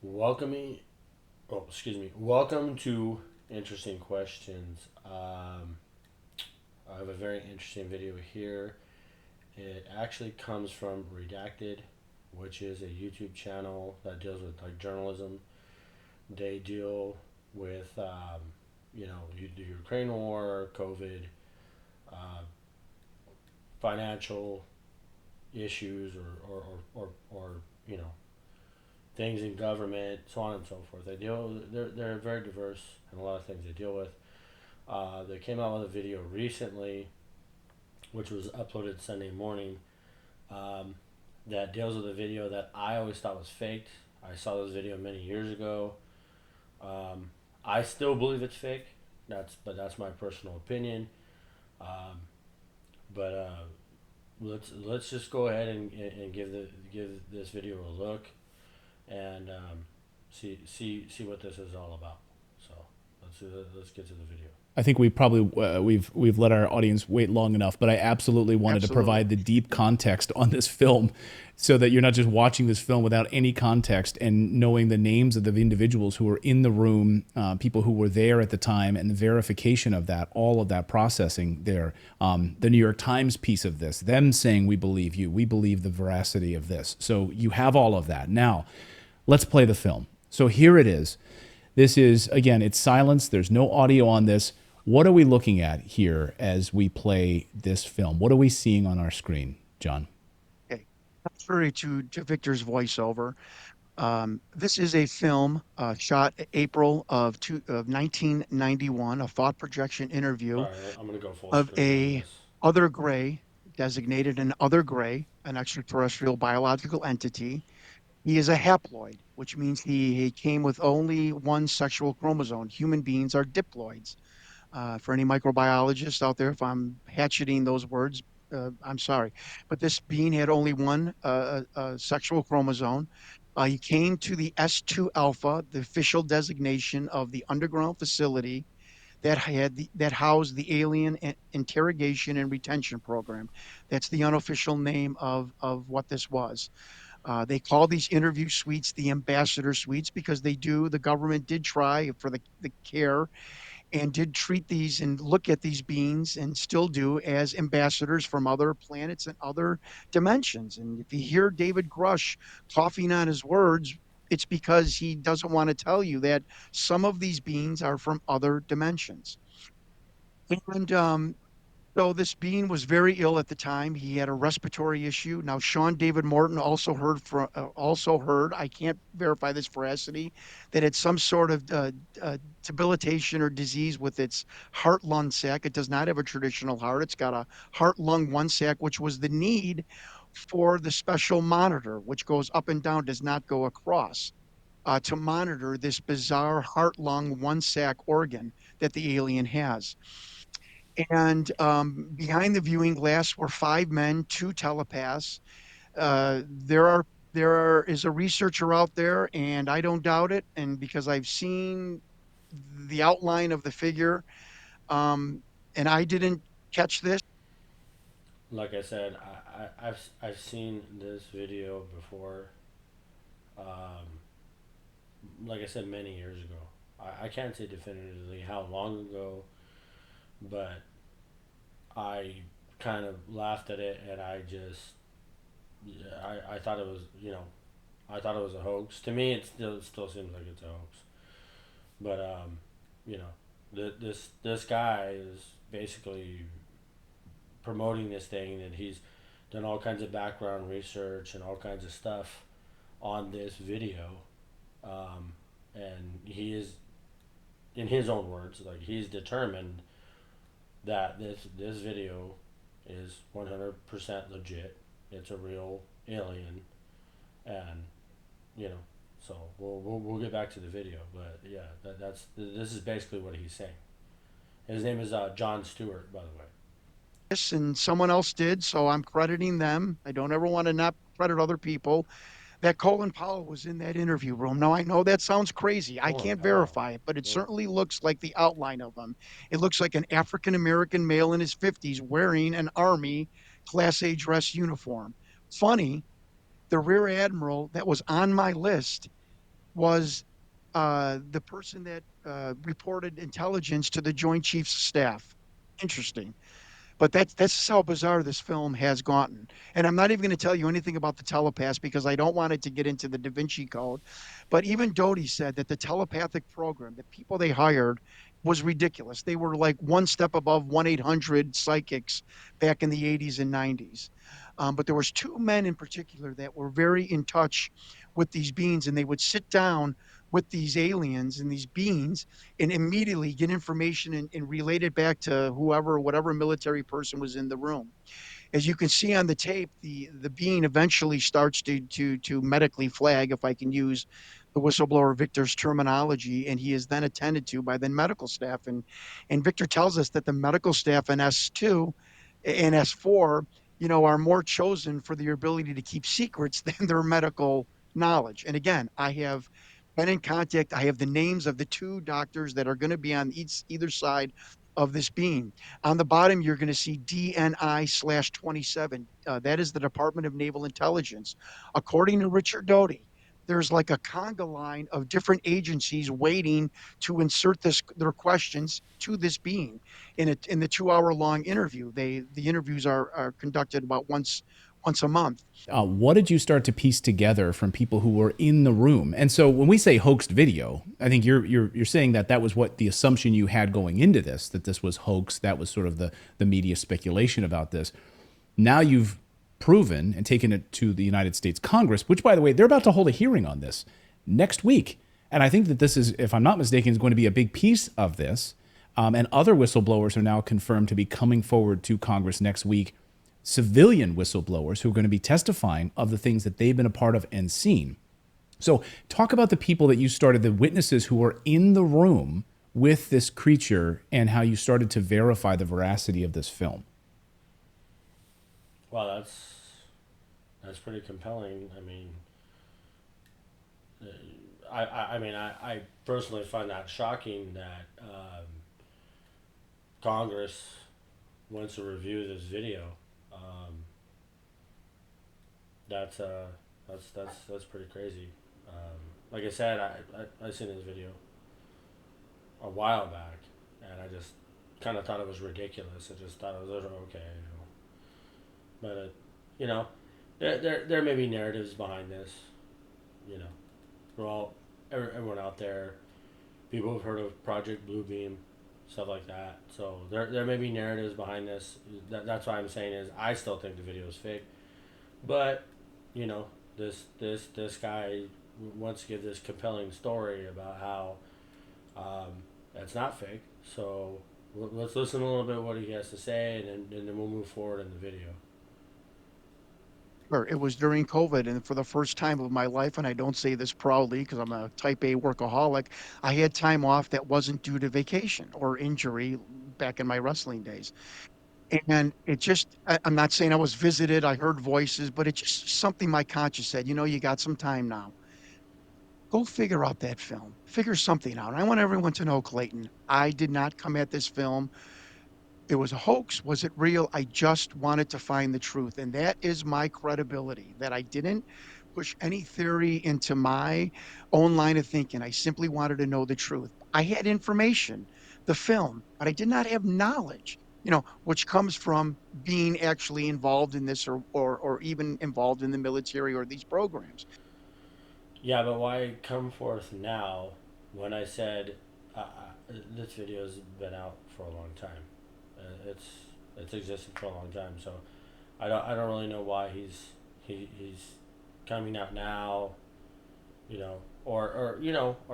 Welcoming, Welcome to Interesting Questions. I have a very interesting video here. It actually comes from Redacted, which is a YouTube channel that deals with like journalism. They deal with, the Ukraine war, COVID, uh, financial issues, or things in government, so on and so forth. They're very diverse in a lot of things they deal with. They came out with a video recently, which was uploaded Sunday morning, um, that deals with a video that I always thought was faked. I saw this video many years ago. Um, I still believe it's fake. That's my personal opinion. Um, but let's just go ahead and give this video a look and see what this is all about. So let's get to the video. I think we've let our audience wait long enough, but I absolutely wanted to Absolutely. provide the deep context on this film, so that you're not just watching this film without any context and knowing the names of the individuals who were in the room, people who were there at the time, and the verification of that, all of that processing there. The New York Times piece of this, them saying we believe you, we believe the veracity of this. So you have all of that. Now, let's play the film. So here it is. This is, again, it's silence. There's no audio on this. What are we looking at here as we play this film? What are we seeing on our screen, John? Okay. Contrary to Victor's voiceover, this is a film shot April of 1991, a thought projection All interview right, I'm gonna go full of screen on a this. other gray, designated an other gray, an extraterrestrial biological entity. He is a haploid, which means he came with only one sexual chromosome. Human beings are diploids. For any microbiologists out there, if I'm hatcheting those words, I'm sorry. But this being had only one sexual chromosome. He came to the S2 alpha, the official designation of the underground facility that housed the alien interrogation and retention program. That's the unofficial name of what this was. They call these interview suites the ambassador suites because the government did try for the care and did treat these and look at these beings and still do as ambassadors from other planets and other dimensions. And if you hear David Grush coughing on his words, it's because he doesn't want to tell you that some of these beings are from other dimensions. And so this being was very ill at the time. He had a respiratory issue. Now, Sean David Morton also heard. I can't verify this veracity, that it's some sort of debilitation or disease with its heart lung sac. It does not have a traditional heart. It's got a heart lung one sac, which was the need for the special monitor, which goes up and down, does not go across. To monitor this bizarre heart lung one sac organ that the alien has. And behind the viewing glass were five men, two telepaths. There is a researcher out there, and I don't doubt it. And because I've seen the outline of the figure, um, and I didn't catch this. Like I said, I've seen this video before. Um, like I said, many years ago. I can't say definitively how long ago, but I kind of laughed at it, and I thought it was I thought it was a hoax. To me, it still seems like it's a hoax. But you know, this guy is basically promoting this thing, and he's done all kinds of background research and all kinds of stuff on this video, and he is, in his own words, like he's determined that this video is 100% legit. It's a real alien, and you know, so we'll get back to the video, but yeah, this is basically what he's saying. His name is John Stewart, by the way. And someone else did, so I'm crediting them. I don't ever want to not credit other people. That Colin Powell was in that interview room. Now, I know that sounds crazy. I Colin can't Powell. verify it, but it Oh, certainly looks like the outline of him. It looks like an African American male in his 50s wearing an Army Class A dress uniform. Funny, the Rear Admiral that was on my list was the person that reported intelligence to the Joint Chiefs of Staff. Interesting. But that's how bizarre this film has gotten. And I'm not even going to tell you anything about the telepaths because I don't want it to get into the Da Vinci Code. But even Doty said that the telepathic program, the people they hired, was ridiculous. They were like one step above 1-800 psychics back in the 80s and 90s. But there was two men in particular that were very in touch with these beings, and they would sit down with these aliens and these beings and immediately get information and relate it back to whoever, whatever military person was in the room. As you can see on the tape, the being eventually starts to medically flag, if I can use the whistleblower Victor's terminology, and he is then attended to by the medical staff. And Victor tells us that the medical staff in S2 and S4, are more chosen for their ability to keep secrets than their medical knowledge. And again, I have been in contact. I have the names of the two doctors that are going to be on either side of this beam. On the bottom, you're going to see DNI/27. That is the Department of Naval Intelligence. According to Richard Doty, there's like a conga line of different agencies waiting to insert their questions to this being in the 2 hour long interview. The interviews are conducted about once a month. What did you start to piece together from people who were in the room? And so when we say hoaxed video, I think you're saying that that was what the assumption you had going into this, that this was hoax. That was sort of the media speculation about this. Now you've proven and taken it to the United States Congress, which, by the way, they're about to hold a hearing on this next week. And I think that this is, if I'm not mistaken, is going to be a big piece of this. And other whistleblowers are now confirmed to be coming forward to Congress next week, civilian whistleblowers who are going to be testifying of the things that they've been a part of and seen. So, talk about the people that you started, the witnesses who were in the room with this creature, and how you started to verify the veracity of this film. Well, that's pretty compelling. I mean, I personally find that shocking that Congress wants to review this video. Um, that's that's pretty crazy. Like I said, I seen this video a while back, and I just kind of thought it was ridiculous. I just thought it was okay, but you know, there may be narratives behind this. You know, we're all everyone out there. People have heard of Project Bluebeam, stuff like that. So there may be narratives behind this. That's why I'm saying is I still think the video is fake. But you know, this guy wants to give this compelling story about how that's not fake. So let's listen a little bit what he has to say, and then we'll move forward in the video. Or it was during COVID, and for the first time of my life, and I don't say this proudly because I'm a type A workaholic, I had time off that wasn't due to vacation or injury back in my wrestling days. And it just, I'm not saying I was visited, I heard voices, but it's just something my conscience said, you got some time now. Go figure out that film. Figure something out. I want everyone to know, Clayton, I did not come at this film. It was a hoax. Was it real? I just wanted to find the truth. And that is my credibility, that I didn't push any theory into my own line of thinking. I simply wanted to know the truth. I had information, the film, but I did not have knowledge, which comes from being actually involved in this or even involved in the military or these programs. Yeah, but why come forth now when I said this video's been out for a long time? It's existed for a long time, so I don't really know why he's coming out now, or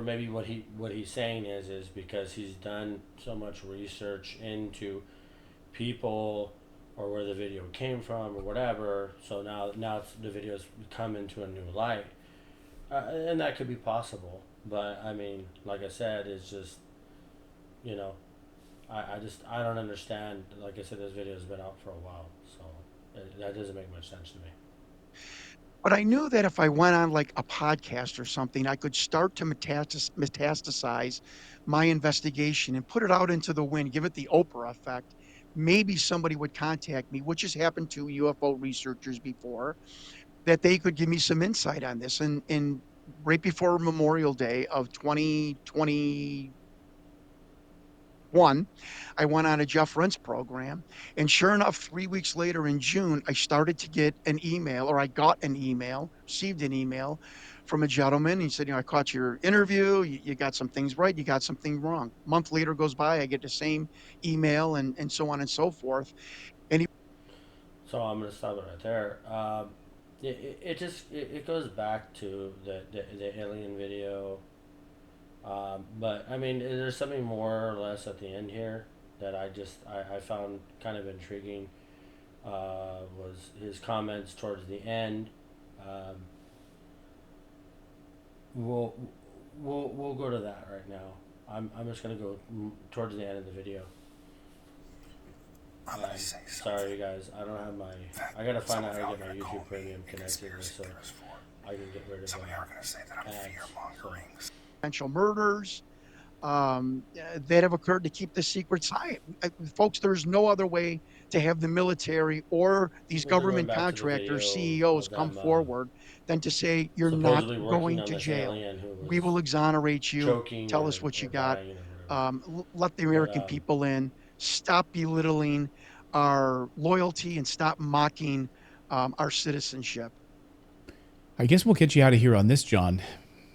maybe what he's saying is because he's done so much research into people or where the video came from or whatever. So now the video's come into a new light, and that could be possible. But I mean, like I said, it's just you know I don't understand. Like I said, this video's been out for a while, so that doesn't make much sense to me. But I knew that if I went on like a podcast or something, I could start to metastasize my investigation and put it out into the wind, give it the Oprah effect. Maybe somebody would contact me, which has happened to UFO researchers before, that they could give me some insight on this. And right before Memorial Day of 2021, I went on a Jeff Rent's program. And sure enough, 3 weeks later in June, I started to get an email, or I got an email, received an email from a gentleman. He said, I caught your interview. You got some things right. You got something wrong. A month later goes by. I get the same email and so on and so forth. And he, So I'm gonna stop it right there. It just it goes back to the alien video. But I mean, there's something more or less at the end here that I found kind of intriguing. Was his comments towards the end. Um, we'll we'll go to that right now. I'm just gonna go towards the end of the video. Sorry, you guys. I don't have my. I gotta find out how to get my YouTube Premium connected so I can get rid of ads. So potential murders that have occurred to keep the secrets high. Folks, there's no other way to have the military or these we're going government back to the contractors, video CEOs of come them forward than to say, you're not supposedly working going on to this jail. alien who We was will exonerate you. choking Tell us what or you got. dying or whatever. Let the But American people in. Stop belittling our loyalty and stop mocking our citizenship. I guess we'll get you out of here on this, John,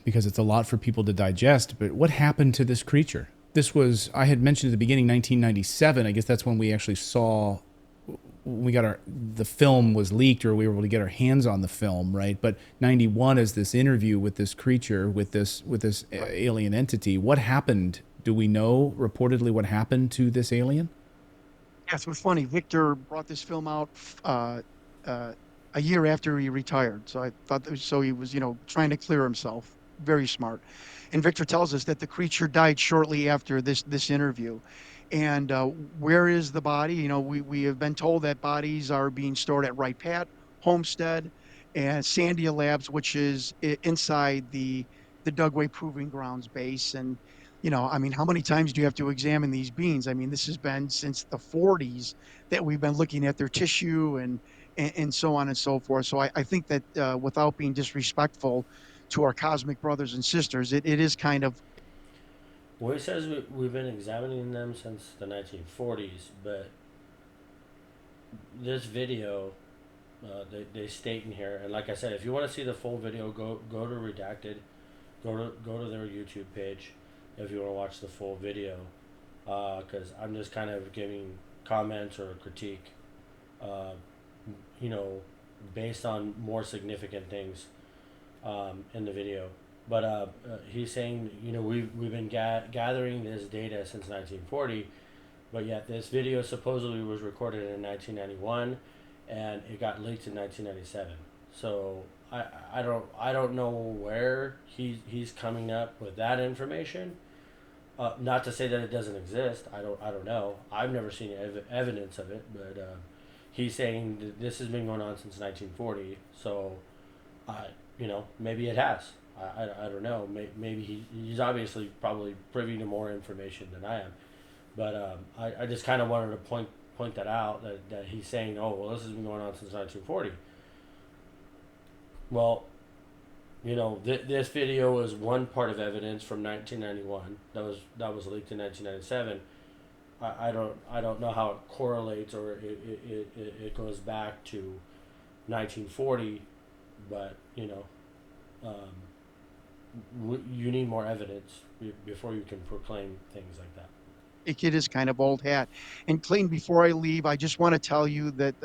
because it's a lot for people to digest. But what happened to this creature? This was, I had mentioned at the beginning, 1997. I guess that's when we actually saw, we got the film was leaked, or we were able to get our hands on the film, right? But 91 is this interview with this creature, with this alien entity. What happened? Do we know reportedly what happened to this alien? Yes, it was funny. Victor brought this film out uh, uh, a year after he retired. So I thought that was, so he was, trying to clear himself. Very smart. And Victor tells us that the creature died shortly after this interview. And where is the body? We have been told that bodies are being stored at Wright Pat, Homestead, and Sandia Labs, which is inside the Dugway Proving Grounds base. And I mean, how many times do you have to examine these beans? I mean, this has been since the 40s that we've been looking at their tissue and so on and so forth. So I think that without being disrespectful to our cosmic brothers and sisters, it is kind of well, he says we've been examining them since the 1940s, but this video, they state in here, and like I said, if you want to see the full video, go to Redacted, go to their YouTube page, if you want to watch the full video, because I'm just kind of giving comments or critique, uh, you know, based on more significant things in the video. But he's saying, we've been gathering this data since 1940, but yet this video supposedly was recorded in 1991, and it got leaked in 1997. So I don't know where he's coming up with that information. Not to say that it doesn't exist. I don't know. I've never seen evidence of it, but he's saying that this has been going on since 1940. So, maybe it has. I don't know. Maybe he's obviously probably privy to more information than I am. But I just kind of wanted to point that out, that he's saying, oh, well, this has been going on since 1940. Well, this video is one part of evidence from 1991 that was leaked in 1997. I don't know how it correlates, or it goes back to 1940, but you need more evidence before you can proclaim things like that. it is kind of old hat. And Clayton, before I leave, I just want to tell you that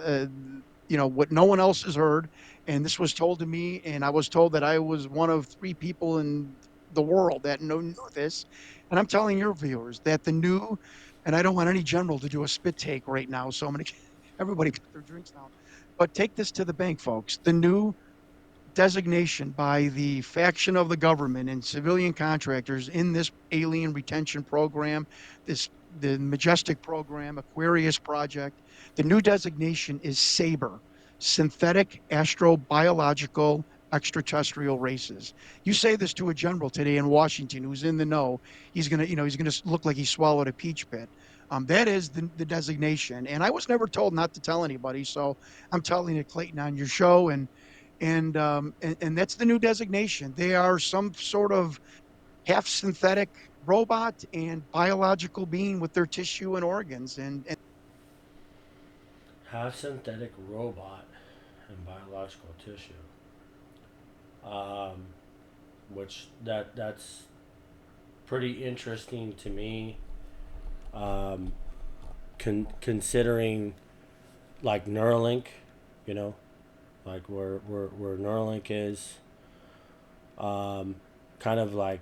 what no one else has heard, and this was told to me, and I was told that I was one of three people in the world that knew this. And I'm telling your viewers that the new, and I don't want any general to do a spit take right now, so I'm going to everybody put their drinks down. But take this to the bank, folks. The new designation by the faction of the government and civilian contractors in this alien retention program, the Majestic program, Aquarius project. The new designation is SABER, synthetic astrobiological extraterrestrial races. You say this to a general today in Washington who's in the know, he's gonna look like he swallowed a peach pit. That is the designation, and I was never told not to tell anybody, so I'm telling it, Clayton, on your show, And that's the new designation. They are some sort of half synthetic robot and biological being with their tissue and organs. And Half synthetic robot and biological tissue. Um, which that's pretty interesting to me. Um, considering like Neuralink, you know, like where Neuralink is, um, kind of like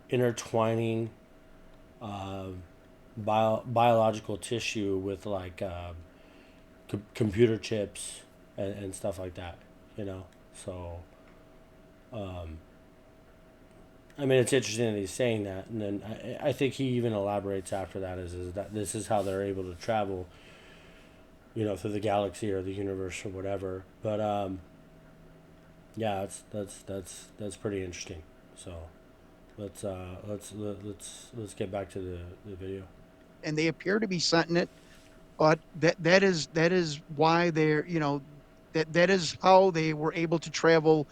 intertwining uh, biological tissue with like computer chips and stuff like that, you know. So, um, I mean, it's interesting that he's saying that, and then I think he even elaborates after that is that this is how they're able to travel, you know, through the galaxy or the universe or whatever. But yeah, that's pretty interesting. So let's get back to the video. and they appear to be sentient, but that is why they're, that is how they were able to travel,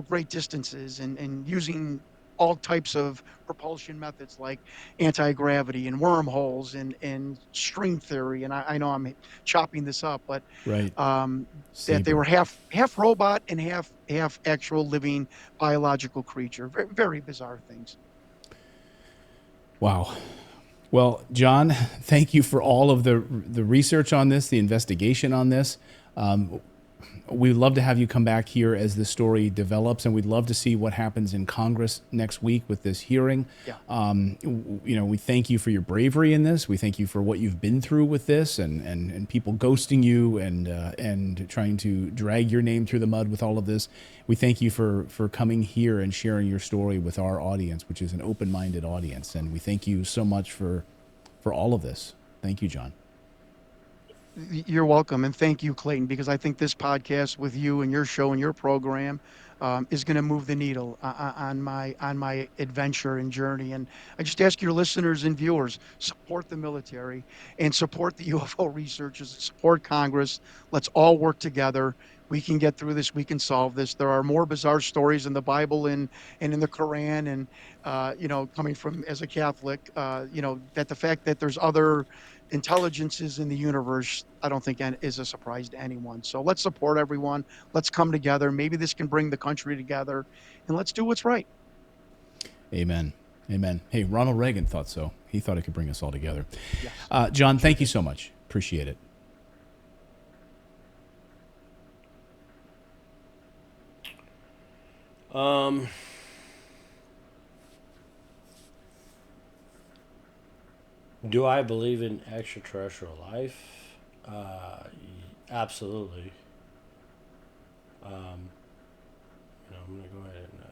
great distances, and using all types of propulsion methods like anti-gravity and wormholes and string theory. And I know I'm chopping this up, but Right. um, that they were Saber. half robot and half actual living biological creature. Very, very bizarre things. Wow. Well, John, thank you for all of the research on this, the investigation on this. We'd love to have you come back here as the story develops, and we'd love to see what happens in Congress next week with this hearing. Yeah. We thank you for your bravery in this. We thank you for what you've been through with this, and people ghosting you and trying to drag your name through the mud with all of this. We thank you for coming here and sharing your story with our audience, which is an open-minded audience, and we thank you so much for all of this. Thank you, John. You're welcome, and thank you, Clayton, because I think this podcast with you and your show and your program is going to move the needle on my adventure and journey. And I just ask your listeners and viewers, support the military and support the UFO researchers, support Congress. Let's all work together. We can get through this. We can solve this. There are more bizarre stories in the Bible and in the Quran, and coming from as a Catholic, that the fact that there's other intelligences in the universe, I don't think is a surprise to anyone. So let's support everyone. Let's come together. Maybe this can bring the country together, and let's do what's right. Amen. Amen. Hey, Ronald Reagan thought so. He thought it could bring us all together. Yes. John, thank you so much. Appreciate it. Um, do I believe in extraterrestrial life? Absolutely. Um, I'm gonna go ahead and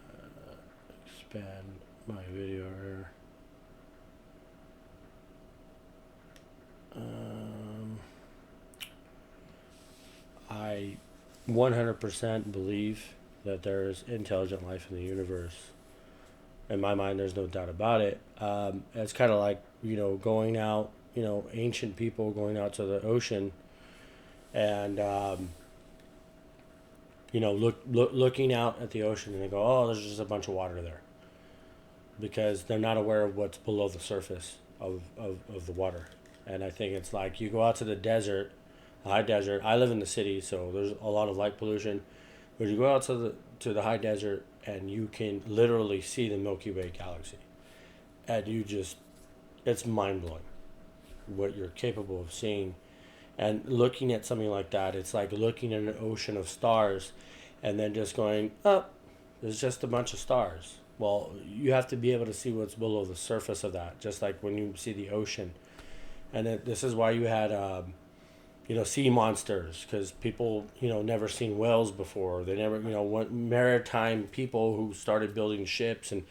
expand my video here. Um, I 100% believe that there is intelligent life in the universe. In my mind, there's no doubt about it. It's kind of like, going out, ancient people going out to the ocean and, looking out at the ocean and they go, oh, there's just a bunch of water there. Because they're not aware of what's below the surface of the water. And I think it's like you go out to the desert, the high desert. I live in the city, so there's a lot of light pollution. But you go out to the high desert and you can literally see the Milky Way galaxy. And it's mind blowing what you're capable of seeing. And looking at something like that, it's like looking at an ocean of stars and then just going, oh, there's just a bunch of stars. Well, you have to be able to see what's below the surface of that, just like when you see the ocean. And this is why you had, sea monsters, because people, never seen whales before. They never, maritime people who started building ships and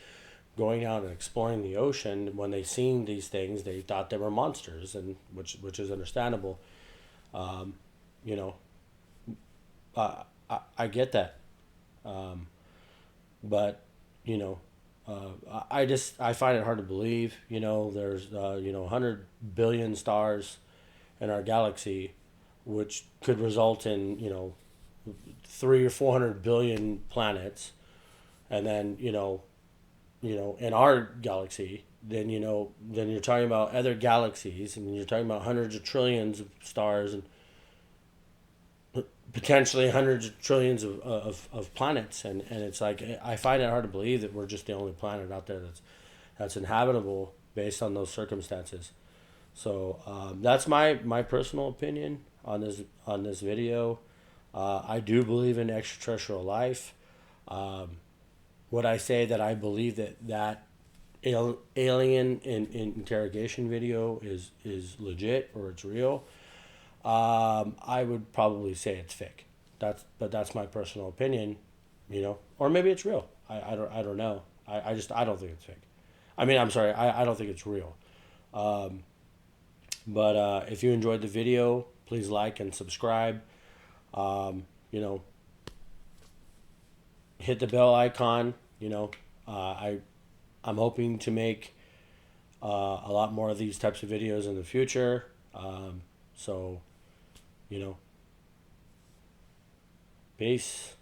going out and exploring the ocean. When they seen these things, they thought they were monsters, and which is understandable. Um, you know, I get that, but you know, I find it hard to believe. There's 100 billion stars in our galaxy, which could result in three or 400 billion planets, and then in our galaxy, then then you're talking about other galaxies, and you're talking about hundreds of trillions of stars, and potentially hundreds of trillions of planets, and it's like I find it hard to believe that we're just the only planet out there that's inhabitable based on those circumstances. So that's my personal opinion on this video. I do believe in extraterrestrial life. Would I say that I believe that alien in interrogation video is legit or it's real? I would probably say it's fake. That's my personal opinion, or maybe it's real. I don't know. I don't think it's fake. I mean, I'm sorry. I don't think it's real. But if you enjoyed the video, please like and subscribe. Um, you know, hit the bell icon. I'm hoping to make a lot more of these types of videos in the future. So, you know, peace.